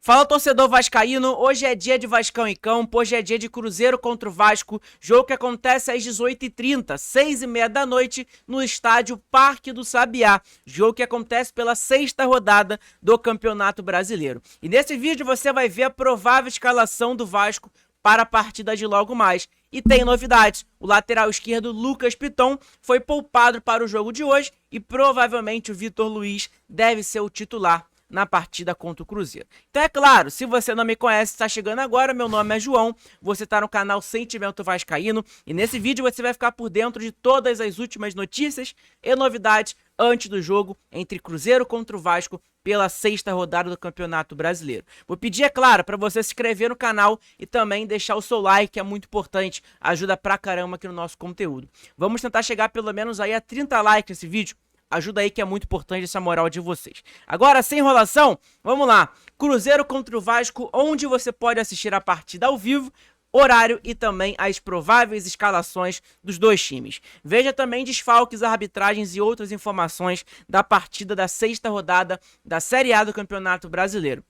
Fala, torcedor vascaíno, hoje é dia de Vascão em campo, hoje é dia de Cruzeiro contra o Vasco, jogo que acontece às 18h30, 6h30 da noite, no estádio Parque do Sabiá, jogo que acontece pela 6ª rodada do Campeonato Brasileiro. E nesse vídeo você vai ver a provável escalação do Vasco para a partida de logo mais. E tem novidades, o lateral esquerdo Lucas Piton foi poupado para o jogo de hoje e provavelmente o Vitor Luiz deve ser o titular na partida contra o Cruzeiro. Então é claro, se você não me conhece, está chegando agora, meu nome é João, você está no canal Sentimento Vascaíno e nesse vídeo você vai ficar por dentro de todas as últimas notícias e novidades antes do jogo entre Cruzeiro contra o Vasco pela 6ª rodada do Campeonato Brasileiro. Vou pedir, é claro, para você se inscrever no canal e também deixar o seu like, que é muito importante, ajuda pra caramba aqui no nosso conteúdo. Vamos tentar chegar pelo menos aí a 30 likes nesse vídeo. Ajuda aí que é muito importante essa moral de vocês. Agora, sem enrolação, vamos lá. Cruzeiro contra o Vasco, onde você pode assistir a partida ao vivo, horário e também as prováveis escalações dos dois times. Veja também desfalques, arbitragens e outras informações da partida da 6ª rodada da Série A do Campeonato Brasileiro.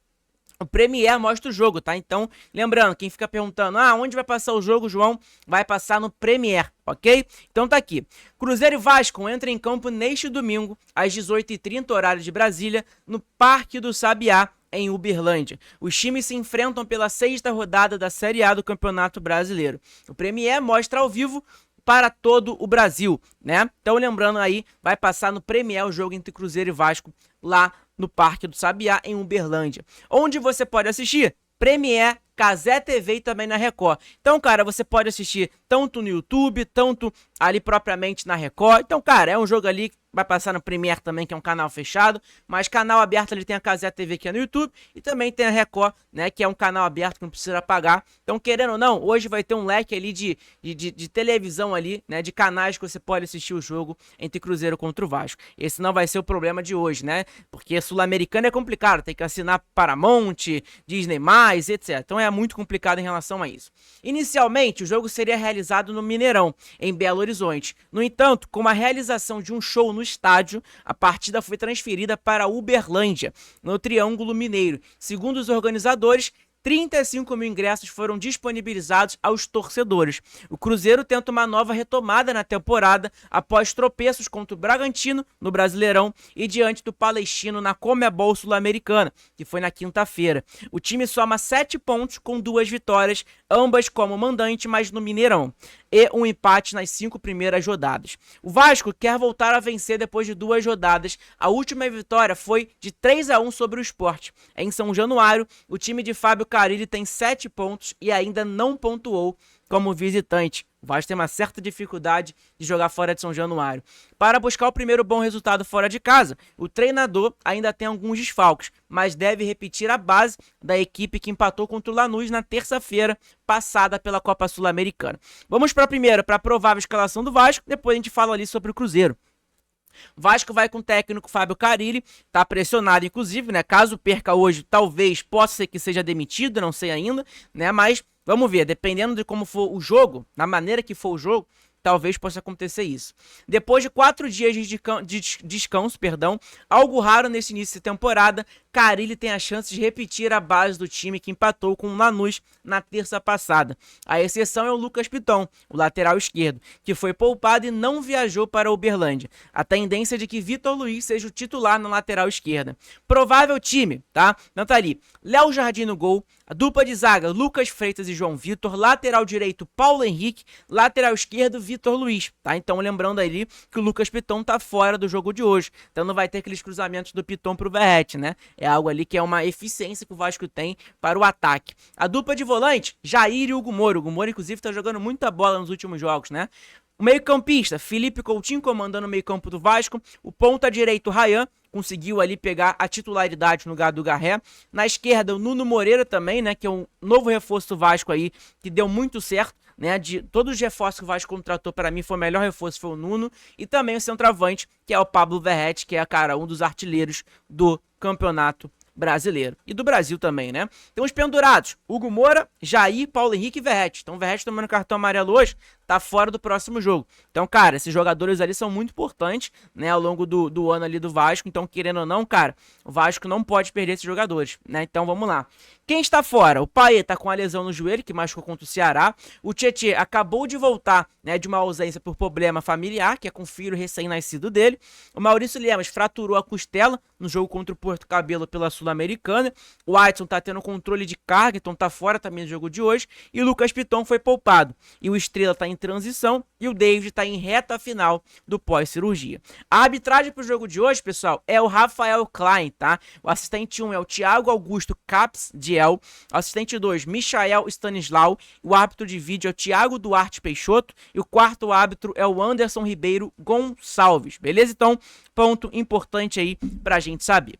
O Premier mostra o jogo, tá? Então, lembrando, quem fica perguntando, onde vai passar o jogo, João? Vai passar no Premier, ok? Então tá aqui. Cruzeiro e Vasco entram em campo neste domingo, às 18h30, horário de Brasília, no Parque do Sabiá, em Uberlândia. Os times se enfrentam pela 6ª rodada da Série A do Campeonato Brasileiro. O Premier mostra ao vivo para todo o Brasil, né? Então, lembrando aí, vai passar no Premier o jogo entre Cruzeiro e Vasco, lá no Parque do Sabiá, em Uberlândia. Onde você pode assistir? Premier, Cazé TV e também na Record. Então, cara, você pode assistir tanto no YouTube, tanto ali propriamente na Record. Então, cara, é um jogo ali que vai passar no Premier também, que é um canal fechado, mas canal aberto ele tem a Cazé TV que é no YouTube e também tem a Record, né, que é um canal aberto que não precisa pagar. Então, querendo ou não, hoje vai ter um leque ali de televisão ali, né, de canais que você pode assistir o jogo entre Cruzeiro contra o Vasco. Esse não vai ser o problema de hoje, né, porque Sul-Americana é complicado, tem que assinar Paramount, Disney+, etc. Então é muito complicado em relação a isso. Inicialmente, o jogo seria realizado no Mineirão, em Belo Horizonte. No entanto, com a realização de um show no estádio, a partida foi transferida para Uberlândia, no Triângulo Mineiro. Segundo os organizadores, 35 mil ingressos foram disponibilizados aos torcedores. O Cruzeiro tenta uma nova retomada na temporada após tropeços contra o Bragantino no Brasileirão e diante do Palestino na Conmebol Sul-Americana, que foi na quinta-feira. O time soma 7 pontos com 2 vitórias, ambas como mandante, mas no Mineirão, e um empate nas 5 primeiras rodadas. O Vasco quer voltar a vencer depois de 2 rodadas. A última vitória foi de 3-1 sobre o Sport. Em São Januário, o time de Fábio Carille tem 7 pontos e ainda não pontuou como visitante. O Vasco tem uma certa dificuldade de jogar fora de São Januário. Para buscar o primeiro bom resultado fora de casa, o treinador ainda tem alguns desfalques, mas deve repetir a base da equipe que empatou contra o Lanús na terça-feira passada pela Copa Sul-Americana. Vamos para a primeira, para a provável escalação do Vasco, depois a gente fala ali sobre o Cruzeiro. Vasco vai com o técnico Fábio Carille, tá pressionado inclusive, né? Caso perca hoje, talvez possa ser que seja demitido, não sei ainda, né? Mas vamos ver, dependendo de como for o jogo, da maneira que for o jogo, talvez possa acontecer isso. Depois de 4 dias de descanso, algo raro nesse início de temporada, Carille tem a chance de repetir a base do time que empatou com o Lanús na terça passada. A exceção é o Lucas Piton, o lateral esquerdo, que foi poupado e não viajou para Uberlândia. A tendência é de que Vitor Luiz seja o titular na lateral esquerda. Provável time, tá? Então tá ali, Léo Jardim no gol, a dupla de zaga Lucas Freitas e João Vitor, lateral direito Paulo Henrique, lateral esquerdo Vitor Luiz, tá? Então lembrando ali que o Lucas Piton tá fora do jogo de hoje, então não vai ter aqueles cruzamentos do Piton pro Verratti, né? É algo ali que é uma eficiência que o Vasco tem para o ataque. A dupla de volante, Jair e Hugo Moura. O Hugo Moura, inclusive, tá jogando muita bola nos últimos jogos, né? O meio-campista, Felipe Coutinho comandando o meio-campo do Vasco. O ponta direito, Ryan, conseguiu ali pegar a titularidade no lugar do Garré. Na esquerda, o Nuno Moreira também, né? Que é um novo reforço do Vasco aí, que deu muito certo, né? De todos os reforços que o Vasco contratou, para mim, foi o melhor reforço, foi o Nuno. E também o centroavante, que é o Pablo Verratti, que é, cara, um dos artilheiros do Campeonato Brasileiro. E do Brasil também, né? Então os pendurados, Hugo Moura, Jair, Paulo Henrique e Verratti. Então o Verratti tomando cartão amarelo hoje, tá fora do próximo jogo. Então, cara, esses jogadores ali são muito importantes, né, ao longo do ano ali do Vasco. Então, querendo ou não, cara, o Vasco não pode perder esses jogadores, né? Então, vamos lá. Quem está fora? O Paê tá com a lesão no joelho, que machucou contra o Ceará. O Tietê acabou de voltar, né, de uma ausência por problema familiar, que é com o filho recém-nascido dele. O Maurício Lemos fraturou a costela no jogo contra o Porto Cabelo pela Sul-Americana. O Adson tá tendo controle de carga, então tá fora também do jogo de hoje. E o Lucas Piton foi poupado. E o Estrela tá em transição e o David tá em reta final do pós-cirurgia. A arbitragem pro jogo de hoje, pessoal, é o Rafael Klein, tá? O assistente 1 é o Thiago Augusto Caps Diel. O assistente 2, Michael Stanislau. O árbitro de vídeo é o Thiago Duarte Peixoto. E o quarto árbitro é o Anderson Ribeiro Gonçalves. Beleza? Então, ponto importante aí pra gente saber.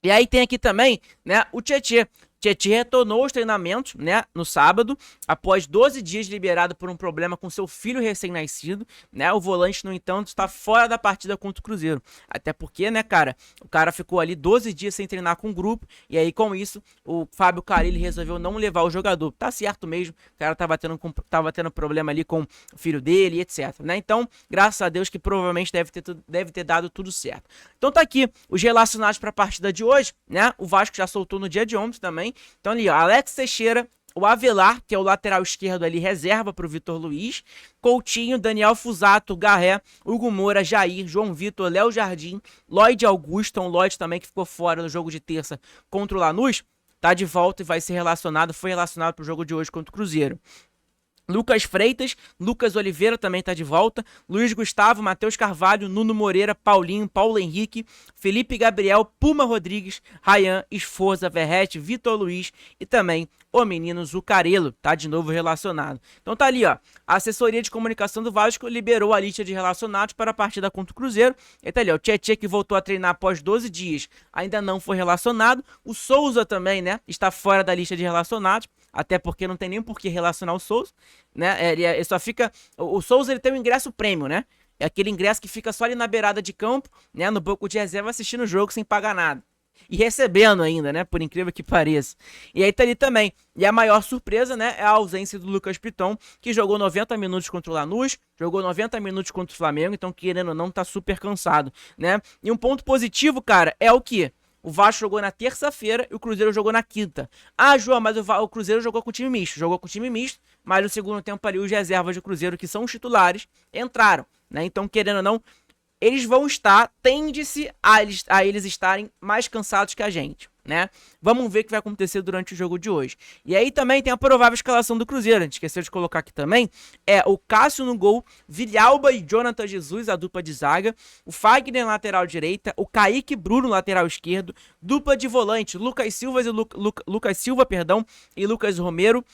E aí tem aqui também, né, o Tietê. Tietê retornou aos treinamentos, né, no sábado, após 12 dias liberado por um problema com seu filho recém-nascido, né, o volante, no entanto, está fora da partida contra o Cruzeiro, até porque, né, cara, o cara ficou ali 12 dias sem treinar com o grupo, e aí com isso, o Fábio Carille resolveu não levar o jogador, tá certo mesmo, o cara tava tendo problema ali com o filho dele, etc, né, então, graças a Deus que provavelmente deve ter dado tudo certo. Então tá aqui, os relacionados para a partida de hoje, né, o Vasco já soltou no dia de ontem também. Então ali, ó, Alex Teixeira, o Avelar, que é o lateral esquerdo ali, reserva para o Vitor Luiz, Coutinho, Daniel Fusato, Garré, Hugo Moura, Jair, João Vitor, Léo Jardim, Lloyd Augusto, o Lloyd também que ficou fora do jogo de terça contra o Lanús, tá de volta e vai ser relacionado, foi relacionado para o jogo de hoje contra o Cruzeiro. Lucas Freitas, Lucas Oliveira também tá de volta, Luiz Gustavo, Matheus Carvalho, Nuno Moreira, Paulinho, Paulo Henrique, Felipe Gabriel, Puma Rodrigues, Rayan, Esforza, Verrete, Vitor Luiz e também o menino Zucarello, tá de novo relacionado. Então tá ali, ó, a assessoria de comunicação do Vasco liberou a lista de relacionados para a partida contra o Cruzeiro. E tá ali, ó, o Tietê, que voltou a treinar após 12 dias, ainda não foi relacionado. O Souza também, né, está fora da lista de relacionados, até porque não tem nem por que relacionar o Souza, né? Ele só fica. O Souza, ele tem um ingresso prêmio, né? É aquele ingresso que fica só ali na beirada de campo, né? No banco de reserva, assistindo o jogo sem pagar nada. E recebendo ainda, né? Por incrível que pareça. E aí tá ali também. E a maior surpresa, né? É a ausência do Lucas Piton, que jogou 90 minutos contra o Lanús, jogou 90 minutos contra o Flamengo, então querendo ou não, tá super cansado, né? E um ponto positivo, cara, é o que? O Vasco jogou na terça-feira e o Cruzeiro jogou na quinta. Ah, João, mas o Cruzeiro jogou com time misto. Jogou com time misto, mas no segundo tempo ali os reservas do Cruzeiro, que são os titulares, entraram, né? Então, querendo ou não, eles vão estar, tende-se a eles estarem mais cansados que a gente, né? Vamos ver o que vai acontecer durante o jogo de hoje. E aí também tem a provável escalação do Cruzeiro, a gente esqueceu de colocar aqui também, é o Cássio no gol, Vilhalba e Jonathan Jesus, a dupla de zaga, o Fagner na lateral direita, o Kaique Bruno lateral esquerdo, dupla de volante, Lucas Silva e Lucas Romero.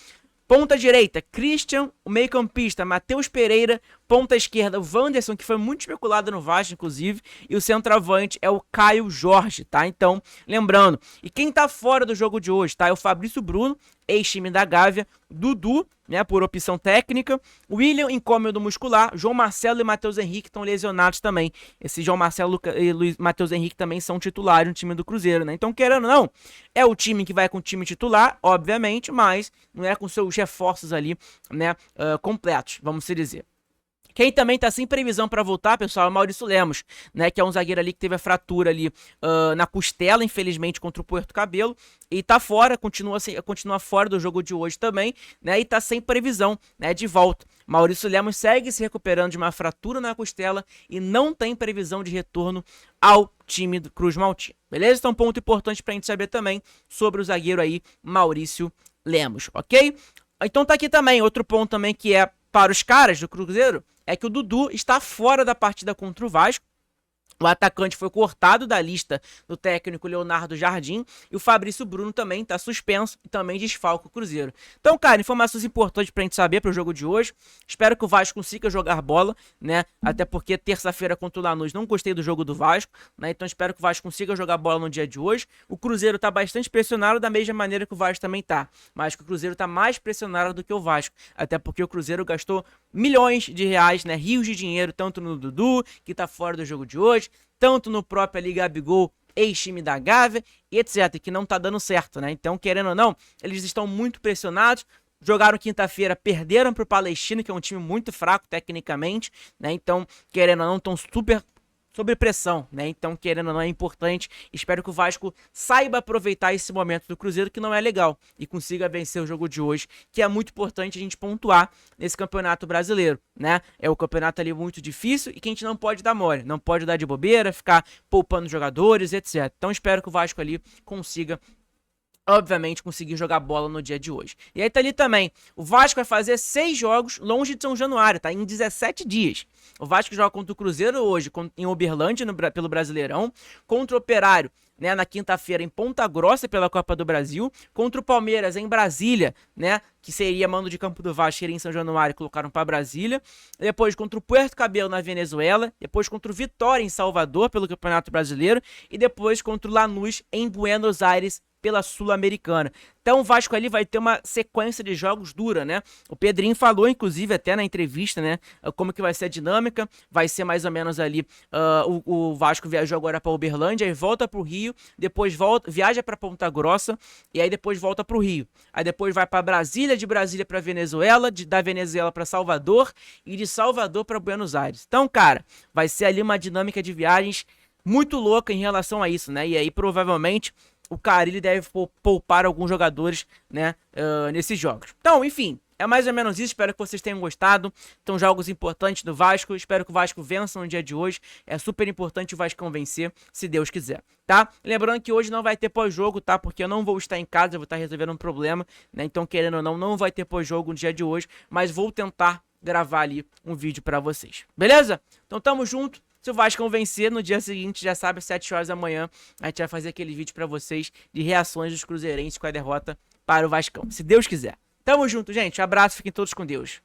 Ponta direita, Christian, o meio-campista, Matheus Pereira. Ponta esquerda, o Wanderson, que foi muito especulado no Vasco, inclusive. E o centroavante é o Caio Jorge, tá? Então, lembrando. E quem tá fora do jogo de hoje, tá? É o Fabrício Bruno, ex-time da Gávea. Dudu, né? Por opção técnica. William, incômodo muscular. João Marcelo e Matheus Henrique estão lesionados também. Esse João Marcelo e Matheus Henrique também são titulares no time do Cruzeiro, né? Então, querendo ou não, é o time que vai com o time titular, obviamente, mas não é com seus reforços ali, né? Completos, vamos se dizer. Quem também tá sem previsão para voltar, pessoal, é o Maurício Lemos, né? Que é um zagueiro ali que teve a fratura ali na costela, infelizmente, contra o Porto Cabelo. E tá fora, continua fora do jogo de hoje também, né? E tá sem previsão, né, de volta. Maurício Lemos segue se recuperando de uma fratura na costela e não tem previsão de retorno ao time do Cruz Maltino. Beleza? Então, ponto importante pra gente saber também sobre o zagueiro aí, Maurício Lemos, ok? Então tá aqui também, outro ponto também que é para os caras do Cruzeiro, é que o Dudu está fora da partida contra o Vasco. O atacante foi cortado da lista do técnico Leonardo Jardim e o Fabrício Bruno também está suspenso e também desfalca o Cruzeiro. Então, cara, informações importantes pra gente saber pro jogo de hoje. Espero que o Vasco consiga jogar bola, né? Até porque terça-feira contra o Lanús não gostei do jogo do Vasco, né? Então espero que o Vasco consiga jogar bola no dia de hoje. O Cruzeiro tá bastante pressionado da mesma maneira que o Vasco também tá, mas que o Cruzeiro tá mais pressionado do que o Vasco, até porque o Cruzeiro gastou milhões de reais, né? Rios de dinheiro, tanto no Dudu, que tá fora do jogo de hoje, tanto no próprio ali Gabigol, ex-time da Gávea, e etc, que não tá dando certo, né? Então, querendo ou não, eles estão muito pressionados, jogaram quinta-feira, perderam pro Palestino, que é um time muito fraco tecnicamente, né? Então, querendo ou não, estão super sob pressão, né? Então, querendo ou não, é importante. Espero que o Vasco saiba aproveitar esse momento do Cruzeiro, que não é legal, e consiga vencer o jogo de hoje, que é muito importante a gente pontuar nesse campeonato brasileiro, né? É um campeonato ali muito difícil e que a gente não pode dar mole, não pode dar de bobeira, ficar poupando jogadores, etc. Então, espero que o Vasco ali consiga, obviamente, conseguir jogar bola no dia de hoje. E aí tá ali também, o Vasco vai fazer 6 jogos longe de São Januário, tá? Em 17 dias. O Vasco joga contra o Cruzeiro hoje, em Uberlândia, pelo Brasileirão, contra o Operário, né, na quinta-feira em Ponta Grossa pela Copa do Brasil, contra o Palmeiras em Brasília, né, que seria mando de campo do Vasco, seria em São Januário, colocaram para Brasília, depois contra o Puerto Cabello na Venezuela, depois contra o Vitória em Salvador pelo Campeonato Brasileiro e depois contra o Lanús em Buenos Aires pela Sul-Americana. Então o Vasco ali vai ter uma sequência de jogos dura, né? O Pedrinho falou, inclusive, até na entrevista, né? Como que vai ser a dinâmica. Vai ser mais ou menos ali, o Vasco viajou agora para Uberlândia, aí volta pro Rio, depois viaja para Ponta Grossa, e aí depois volta pro Rio. Aí depois vai para Brasília, de Brasília para Venezuela, da Venezuela para Salvador, e de Salvador para Buenos Aires. Então, cara, vai ser ali uma dinâmica de viagens muito louca em relação a isso, né? E aí, provavelmente, o Carille deve poupar alguns jogadores, né, nesses jogos. Então, enfim, é mais ou menos isso. Espero que vocês tenham gostado. São jogos importantes do Vasco. Espero que o Vasco vença no dia de hoje. É super importante o Vascão vencer, se Deus quiser, tá? Lembrando que hoje não vai ter pós-jogo, tá? Porque eu não vou estar em casa, eu vou estar resolvendo um problema, né? Então, querendo ou não, não vai ter pós-jogo no dia de hoje, mas vou tentar gravar ali um vídeo pra vocês. Beleza? Então, tamo junto. Se o Vasco vencer, no dia seguinte, já sabe, às 7 horas da manhã, a gente vai fazer aquele vídeo pra vocês de reações dos cruzeirenses com a derrota para o Vascão, se Deus quiser. Tamo junto, gente. Abraço, fiquem todos com Deus.